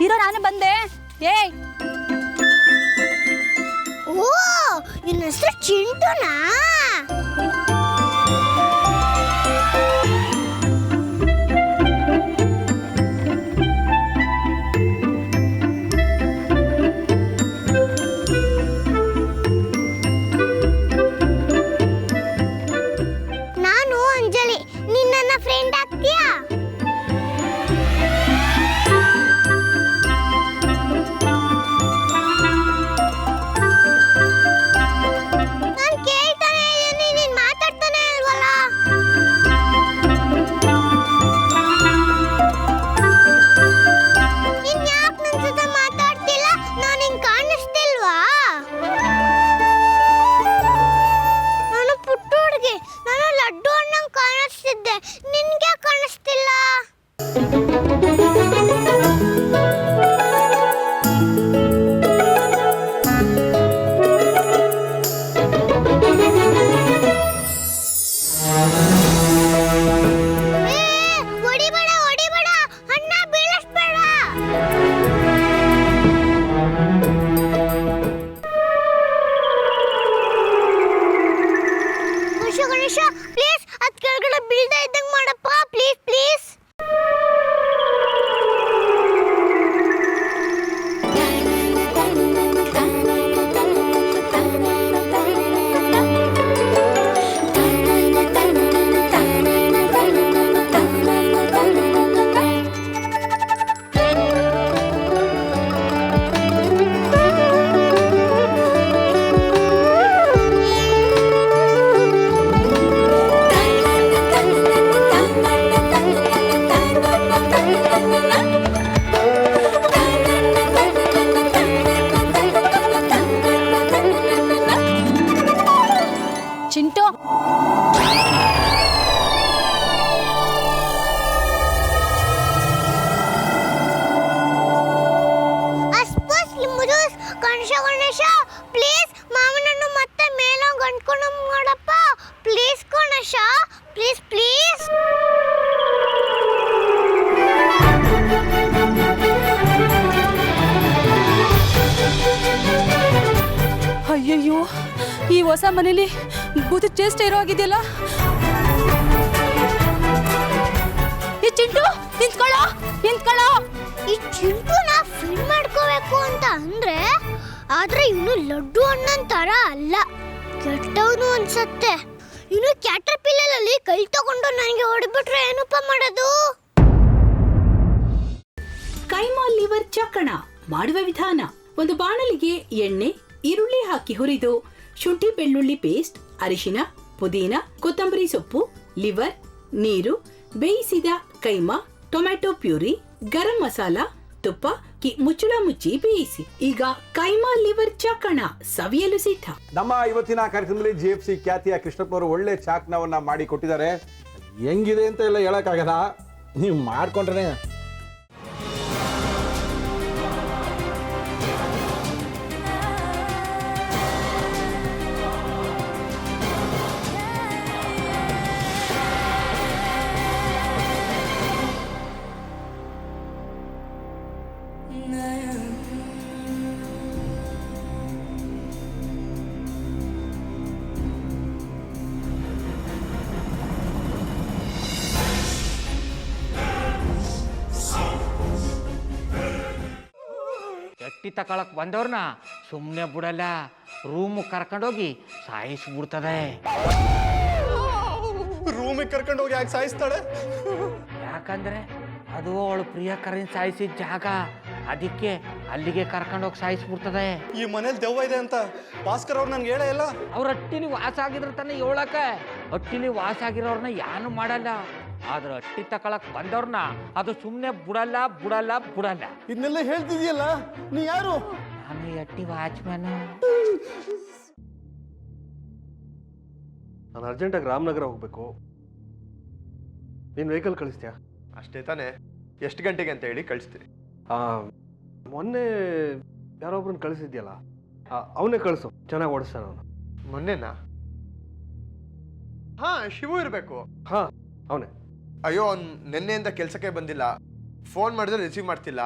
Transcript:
ಇರೋ ನಾನು ಬಂದೆ. ಏಯ್ ಓ ನಿನ್ನ ಹೆಸರು ಚಿಂಟುನಾ? ನಾನು ಅಂಜಲಿ. ನೀನ್ ನನ್ನ ಫ್ರೆಂಡ್ ಆಗ್ತೀಯಾ? ನಾನು ಕೇಳ್ತಾನೆ ಇದೀನಿ, ನೀನ್ ಮಾತಾಡ್ತಾನೆ ಇಲ್ವಲ್ಲ? ನೀನ್ ಯಾಕೆ ನನ್ನ ಜೊತೆ ಮಾತಾಡ್ತಿಲ್ಲ? ನಾನು ಹಿಂಗ್ ಕಾಣಿಸ್ತಿಲ್ವಾ? ನಾನು ಪುಟ್ಟ ಹುಡುಗಿ, ನಾನು ಲಡ್ಡು ಅಣ್ಣಂಗ್ ಕಾಣಿಸ್ತಿದ್ದೆ, ನಿನ್ಗೆ ಕಾಣಿಸ್ತಿಲ್ಲ? ಹೊಡಿಬೇಡ ಹೊಡಿಬೇಡ, ಅಣ್ಣ ಬೀಳಿಸ್ಬೇಡ. ಗಣೇಶ ಗಣೇಶ ಪ್ಲೀಸ್ ಅದ್ ಕೆಳಗಡೆ ಬೀಳ್ತಾ ಇದ್ದಂಗ್ ಮಾಡಪ್ಪ, ಪ್ಲೀಸ್ ಪ್ಲೀಸ್. ಚಿಂಟು, ಅಸ್ಪಸ್ ಲಿಂಬುಜೂಸ್. ಗಣೇಶ ಗಣೇಶ ಪ್ಲೀಸ್ ಮಾವನನ್ನು ಮತ್ತೆ ಮೇಲೆ ಗಂಟ್ಕೊಂಡು ಮಾಡಪ್ಪ, ಪ್ಲೀಸ್ ಗಣೇಶ, ಪ್ಲೀಸ್ ಪ್ಲೀಸ್. ಅಯ್ಯಯ್ಯೋ, ಈ ಹೊಸ ಮನೇಲಿ ಬೂತು ಚೇಷ್ಟೆ ಇರೋ ಆಗಿದೆಯಲ್ಲ. ಈ ಚಿಂಟು ನಿಂತ್ಕೊಳ್ಳೋ, ನಿಂತ್ಕೊಳ್ಳೋ. ಈ ಚಿಂಟುನ ಫಿಲ್ ಮಾಡ್ಕೋಬೇಕು ಅಂತ ಅಂದ್ರೆ, ಆದ್ರೆ ಇವನು ಲಡ್ಡು ಅಣ್ಣನ್ ತರ ಅಲ್ಲ, ಕೆಟ್ಟವನು ಅನ್ಸತ್ತೆ. ಇನ್ನು ಕ್ಯಾಟರ್ಪಿಲ್ಲರ್ ಅಲ್ಲಿ ಕೈ ತಗೊಂಡು ನನಗೆ ಹೊಡಿಬಿಟ್ರೆ ಏನಪ್ಪ ಮಾಡೋದು? ಕೈಮಾ ಲಿವರ್ ಚಕ್ಕಣ ಮಾಡುವ ವಿಧಾನ: ಒಂದು ಬಾಣಲಿಗೆ ಎಣ್ಣೆ, ಈರುಳ್ಳಿ ಹಾಕಿ ಹುರಿದು ಶುಂಠಿ ಬೆಳ್ಳುಳ್ಳಿ ಪೇಸ್ಟ್, ಅರಿಶಿನ, ಪುದೀನ, ಕೊತ್ತಂಬರಿ ಸೊಪ್ಪು, ಲಿವರ್, ನೀರು, ಬೇಯಿಸಿದ ಕೈಮಾ, ಟೊಮ್ಯಾಟೊ ಪ್ಯೂರಿ, ಗರಂ ಮಸಾಲ, ತುಪ್ಪ ಮುಚ್ಚಳ ಮುಚ್ಚಿ ಬೇಯಿಸಿ. ಈಗ ಕೈಮಾ ಲಿವರ್ ಚಾಕಣ ಸವಿಯಲು ಸಿದ್ಧ. ನಮ್ಮ ಇವತ್ತಿನ ಕಾರ್ಯಕ್ರಮದಲ್ಲಿ GFC ಖ್ಯಾತಿಯ ಕೃಷ್ಣಪ್ಪನವರು ಒಳ್ಳೆ ಚಾಕ್ನವನ್ನ ಮಾಡಿ ಕೊಟ್ಟಿದ್ದಾರೆ. ಹೆಂಗಿದೆ ಅಂತ ಎಲ್ಲ ಹೇಳಕ್ಕಾಗಲ್ಲ, ನೀವು ಮಾಡ್ಕೊಂಡ್ರೆ. ಎಟ್ಟಿ ತಕೊಳಕ್ ಬಂದವ್ರನ್ನ ಸುಮ್ಮನೆ ಬಿಡಲ್ಲ, ರೂಮ್ ಕರ್ಕೊಂಡೋಗಿ ಸಾಯಿಸ್ಬಿಡ್ತದೆ. ರೂಮಿಗೆ ಕರ್ಕೊಂಡೋಗಿ ಯಾಕೆ ಸಾಯಿಸ್ತಾಳೆ? ಯಾಕಂದ್ರೆ ಅದು ಅವಳು ಪ್ರಿಯಕರನ್ ಸಾಯಿಸಿದ ಜಾಗ, ಅದಕ್ಕೆ ಅಲ್ಲಿಗೆ ಕರ್ಕೊಂಡೋಗಿ ಸಾಯಿಸ್ಬಿಡ್ತದೆ. ಈ ಮನೇಲಿ ದೆವ್ವ ಇದೆ ಅಂತ ಭಾಸ್ಕರ್ ಅವ್ರು ನನ್ಗೆ ಹೇಳೇ ಇಲ್ಲ. ಅವ್ರ ಹಟ್ಟಿಲಿ ವಾಸ ಆಗಿದ್ರ ತಾನೆ ಹೇಳಕ. ಹಟ್ಟಿಲಿ ವಾಸ ಆಗಿರೋರ್ನ ಯಾನು ಮಾಡಲ್ಲ, ಆದ್ರೆ ಹಟ್ಟಿ ತಕೊಳಕ್ ಬಂದವ್ರನ್ನ ಅದು ಸುಮ್ಮನೆ ಬಿಡಲ್ಲ ಬಿಡಲ್ಲ ಬಿಡಲ್ಲ. ಇದನ್ನೆಲ್ಲ ಹೇಳ್ತಿದ್ಯಲ್ಲ, ನೀ ಯಾರು? ನಾನು ಹಟ್ಟಿ ವಾಚ್ಮ್ಯಾನ್. ನಾನು ಅರ್ಜೆಂಟಾಗಿ ರಾಮನಗರ ಹೋಗ್ಬೇಕು. ನೀನು ವೆಹಿಕಲ್ ಕಳಿಸ್ತೀಯಾ? ಅಷ್ಟೇ ತಾನೆ, ಎಷ್ಟು ಗಂಟೆಗೆ ಅಂತ ಹೇಳಿ ಕಳಿಸ್ತೀನಿ. ಮೊನ್ನೆ ಯಾರೊಬ್ರನ್ನ ಕಳಿಸಿದ್ಯಲ್ಲ, ಅವನೇ ಕಳಿಸು, ಚೆನ್ನಾಗಿ ಓಡಿಸ್ತಾನ ಅವನು. ಮೊನ್ನೆನಾ? ಹಾ, ಶಿವು ಇರಬೇಕು. ಹಾ ಅವನೇ. ಅಯ್ಯೋ, ಅವ್ನು ನಿನ್ನೆಯಿಂದ ಕೆಲಸಕ್ಕೆ ಬಂದಿಲ್ಲ, ಫೋನ್ ಮಾಡಿದ್ರೆ ರಿಸೀವ್ ಮಾಡ್ತಿಲ್ಲ.